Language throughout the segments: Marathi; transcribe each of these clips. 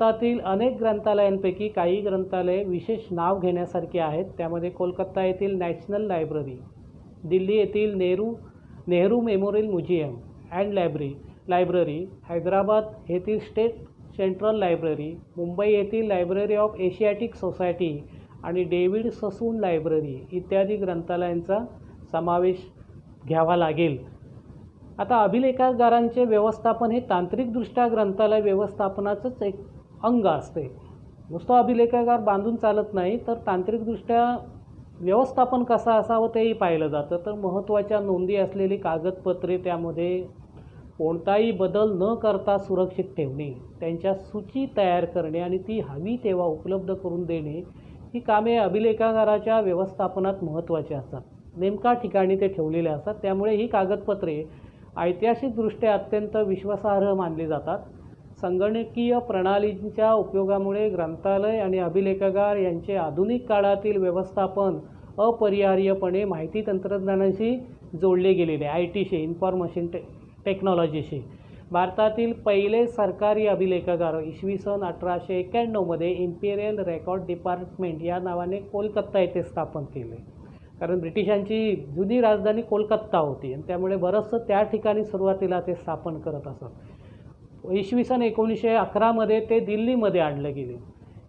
भारतातील अनेक ग्रंथालयांपैकी काही ग्रंथालये विशेष नाव घेण्यासारखी आहेत. त्यामध्ये कोलकाता येथील नॅशनल लायब्ररी, दिल्ली येथील Nehru memorial museum and library, Hyderabad येथील स्टेट सेंट्रल लायब्ररी, मुंबई येथील लायब्ररी ऑफ एशियाटिक सोसायटी आणि डेव्हिड ससून लायब्ररी इत्यादी ग्रंथालयांचा समावेश घ्यावा लागेल. आता अभिलेखागारांचे व्यवस्थापन हे तांत्रिकदृष्ट्या ग्रंथालय व्यवस्थापनाचंच एक अंग असते. नुसतं अभिलेखागार बांधून चालत नाही, तर तांत्रिकदृष्ट्या व्यवस्थापन कसं असावं तेही पाहिलं जातं. तर महत्त्वाच्या नोंदी असलेली कागदपत्रे त्यामध्ये कोणताही बदल न करता सुरक्षित ठेवणे, त्यांच्या सूची तयार करणे आणि ती हवी तेव्हा उपलब्ध करून देणे ही कामे अभिलेखागाराच्या व्यवस्थापनात महत्त्वाची असतात. नेमका ठिकाणी ते ठेवलेले असतात. त्यामुळे ही कागदपत्रे ऐतिहासिकदृष्ट्या अत्यंत विश्वासार्ह मानली जातात. संगणकीय प्रणालींच्या उपयोगामुळे ग्रंथालय आणि अभिलेखागार यांचे आधुनिक काळातील व्यवस्थापन अपरिहार्यपणे माहिती तंत्रज्ञानाशी जोडले गेलेले आहे. ITशी, इन्फॉर्मेशन टेक्नॉलॉजीशी. भारतातील पहिले सरकारी अभिलेखागार इसवी सन 1891 मध्ये इम्पेरियल रेकॉर्ड डिपार्टमेंट या नावाने कोलकाता येथे स्थापन केले. कारण ब्रिटिशांची जुनी राजधानी कोलकाता होती आणि त्यामुळे बरंचसं त्या ठिकाणी सुरुवातीला ते स्थापन करत असत. इसवी सन 1911 मध्ये ते दिल्लीमध्ये आणलं गेले.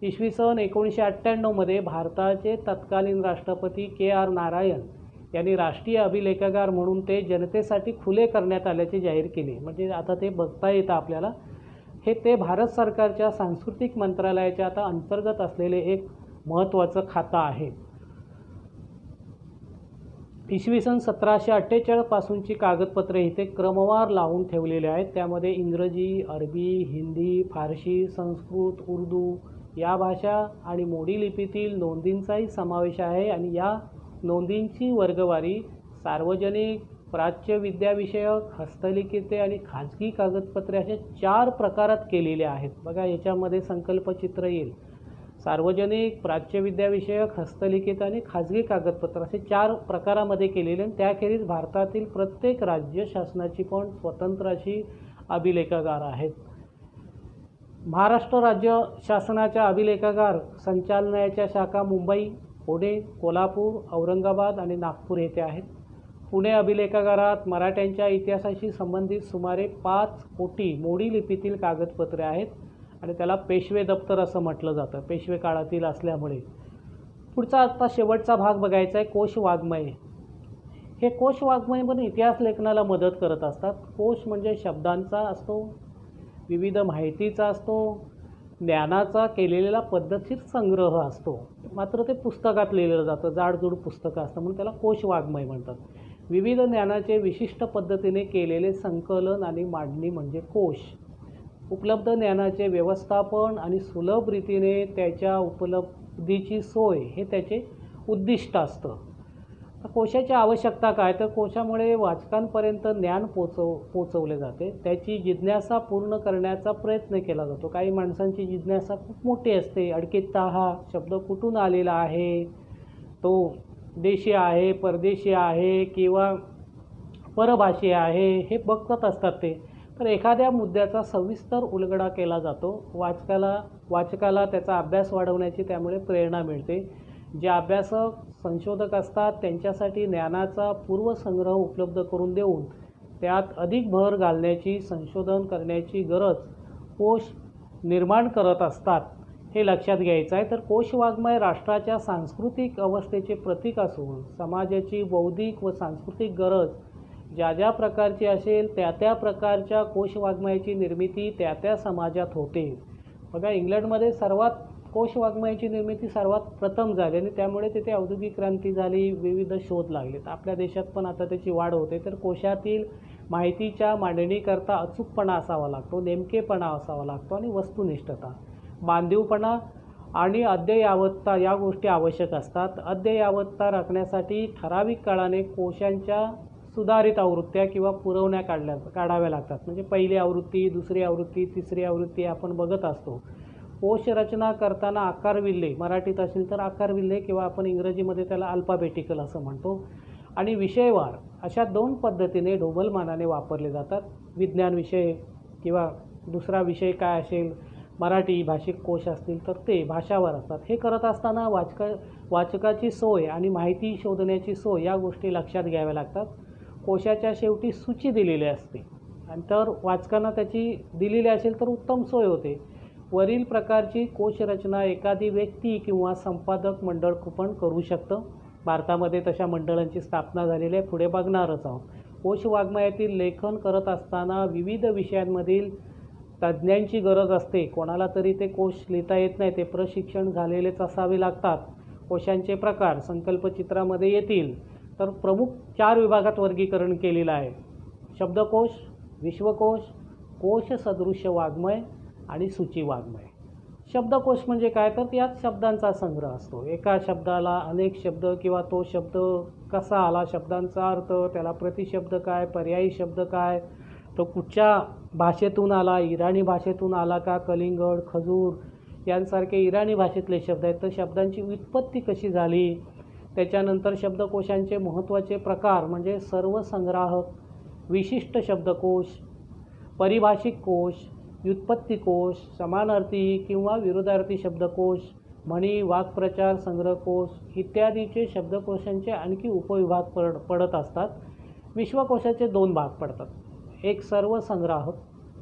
इसवी सन 1998 मध्ये भारताचे तत्कालीन राष्ट्रपती KR नारायण यांनी राष्ट्रीय अभिलेखागार म्हणून ते जनतेसाठी खुले करण्यात आल्याचे जाहीर केले. म्हणजे आता ते बघता येतं आपल्याला. हे ते भारत सरकारच्या सांस्कृतिक मंत्रालयाच्या आता अंतर्गत असलेले एक महत्त्वाचं खातं आहे. इसवी सन 1748 पासूनची कागदपत्रे इथे क्रमवार लावून ठेवलेले आहेत. त्यामध्ये इंग्रजी, अरबी, हिंदी, फारसी, संस्कृत, उर्दू या भाषा आणि मोडी लिपीतील नोंदींचाही समावेश आहे. आणि या नोंदींची वर्गवारी सार्वजनिक, प्राच्यविद्याविषयक, हस्तलिखिते आणि खाजगी कागदपत्रे अशा 4 प्रकारात केलेले आहेत. बघा, याच्यामध्ये संकल्पचित्र येईल. सार्वजनिक, प्राच्यविद्याविषयक, हस्तलिखित आणि खाजगी कागदपत्र असे 4 प्रकारामध्ये केलेले. आणि त्याखेरीज भारतातील प्रत्येक राज्य शासनाची पण स्वतंत्र अशी अभिलेखागार आहेत. महाराष्ट्र राज्य शासनाच्या अभिलेखागार संचालनालयाच्या शाखा मुंबई, पुणे, कोल्हापूर, औरंगाबाद आणि नागपूर येथे आहेत. पुणे अभिलेखागारात मराठ्यांच्या इतिहासाशी संबंधित सुमारे 5 कोटी मोडी लिपीतील कागदपत्रे आहेत आणि त्याला पेशवे दप्तर असं म्हटलं जातं, पेशवे काळातील असल्यामुळे. पुढचा आता शेवटचा भाग बघायचा आहे, कोश वाङ्मय. हे कोश वाङ्मय पण इतिहास लेखनाला मदत करत असतात. कोश म्हणजे शब्दांचा असतो, विविध माहितीचा असतो, ज्ञानाचा केलेला पद्धतशीर संग्रह असतो. मात्र ते पुस्तकात लिहिलं जातं, जाडजूड पुस्तकं असतं म्हणून त्याला कोश वाङ्मय म्हणतात. विविध ज्ञानाचे विशिष्ट पद्धतीने केलेले संकलन आणि मांडणी म्हणजे कोश. उपलब्ध ज्ञानाचे व्यवस्थापन आणि सुलभ रीतीने त्याच्या उपलब्धीची सोय हे त्याचे उद्दिष्ट असतं. कोशाची आवश्यकता काय, तर कोशामुळे वाचकांपर्यंत ज्ञान पोचवले जाते. त्याची जिज्ञासा पूर्ण करण्याचा प्रयत्न केला जातो. काही माणसांची जिज्ञासा खूप मोठी असते. अडकित्ता हा शब्द कुठून आलेला आहे, तो देशी आहे, परदेशी आहे किंवा परभाषी आहे हे बघत असतात ते. तर एखाद्या मुद्द्याचा सविस्तर उलगडा केला जातो. वाचकाला त्याचा अभ्यास वाढवण्याची त्यामुळे प्रेरणा मिळते. जे अभ्यासक, संशोधक असतात त्यांच्यासाठी ज्ञानाचा पूर्वसंग्रह उपलब्ध करून देऊन त्यात अधिक भर घालण्याची, संशोधन करण्याची गरज कोश निर्माण करत असतात, हे लक्षात घ्यायचं आहे. तर कोश वाङ्मय राष्ट्राच्या सांस्कृतिक अवस्थेचे प्रतीक असून समाजाची बौद्धिक व सांस्कृतिक गरज ज्या प्रकारची असेल त्या प्रकारच्या कोश वाङ्मयाची निर्मिती त्या समाजात होते. बघा, इंग्लंडमध्ये कोश वाङ्मयाची निर्मिती सर्वात प्रथम झाली आणि त्यामुळे तिथे औद्योगिक क्रांती झाली, विविध शोध लागले. तर आपल्या देशात पण आता त्याची वाढ होते. तर कोशातील माहितीच्या मांडणीकरता अचूकपणा असावा लागतो, नेमकेपणा असावा लागतो आणि वस्तुनिष्ठता, बांधीवपणा आणि अद्ययावतता या गोष्टी आवश्यक असतात. अद्ययावतता राखण्यासाठी ठराविक काळाने कोशांच्या सुधारित आवृत्त्या किंवा पुरवण्या काढाव्या लागतात. म्हणजे पहिली आवृत्ती, दुसरी आवृत्ती, तिसरी आवृत्ती आपण बघत असतो. कोश रचना करताना आकारविल्हे, मराठीत असेल तर आकारविल्हे किंवा आपण इंग्रजीमध्ये त्याला अल्फाबेटिकल असं म्हणतो, आणि विषयवार अशा 2 पद्धतीने ढोबलमानाने वापरले जातात. विज्ञान विषय किंवा दुसरा विषय काय असेल, मराठी भाषिक कोश असतील तर ते भाषावर असतात. हे करत असताना वाचकाची सोय आणि माहिती शोधण्याची सोय या गोष्टी लक्षात घ्याव्या लागतात. कोशाच्या शेवटी सूची दिलेली असते आणि तर वाचकांना त्याची दिलेली असेल तर उत्तम सोय होते. वरील प्रकारची कोशरचना एखादी व्यक्ती किंवा संपादक मंडळ पण करू शकतं. भारतामध्ये तशा मंडळांची स्थापना झालेली आहे, पुढे बघणारच आहोत. कोश वाङ्मयातील लेखन करत असताना विविध विषयांमधील तज्ज्ञांची गरज असते. कोणाला तरी ते कोश लिहिता येत नाही, ते प्रशिक्षण झालेलेच असावे लागतात. कोशांचे प्रकार संकल्पचित्रामध्ये येतील. तर प्रमुख 4 विभागात वर्गीकरण केलेलं आहे: शब्दकोश, विश्वकोश, कोश सदृश्य वाङ्मय आणि सूची वाङ्मय. शब्दकोश म्हणजे काय, तर यात शब्दांचा संग्रह असतो. एका शब्दाला अनेक शब्द किंवा तो शब्द कसा आला, शब्दांचा अर्थ, त्याला प्रतिशब्द काय, पर्यायी शब्द काय, तो कुठच्या भाषेतून आला, इराणी भाषेतून आला का, कलिंगड, खजूर यांसारखे इराणी भाषेतले शब्द आहेत, तर शब्दांची व्युत्पत्ती कशी झाली. त्याच्यानंतर शब्दकोशांचे महत्त्वाचे प्रकार म्हणजे सर्वसंग्राहक, विशिष्ट शब्दकोश, परिभाषिक कोश, व्युत्पत्ती कोश, समानार्थी किंवा विरुद्धार्थी शब्दकोश, म्हणी, वाक्प्रचार संग्रहकोश इत्यादीचे शब्दकोशांचे आणखी उपविभाग पडत असतात. विश्वकोशाचे 2 भाग पडतात. एक सर्वसंग्राहक,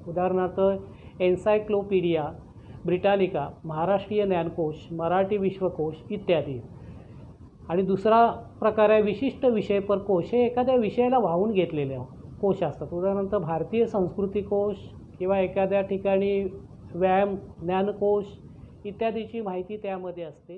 उदाहरणार्थ एन्सायक्लोपीडिया ब्रिटानिका, महाराष्ट्रीय ज्ञानकोश, मराठी विश्वकोश इत्यादी. आणि दुसरा प्रकार आहे विशिष्ट विषयपर कोश. हे एखाद्या विषयाला वाहून घेतलेले कोश असतात. उदाहरणार्थ भारतीय संस्कृती कोश किंवा एखाद्या ठिकाणी व्यायाम ज्ञानकोश इत्यादीची माहिती त्यामध्ये असते.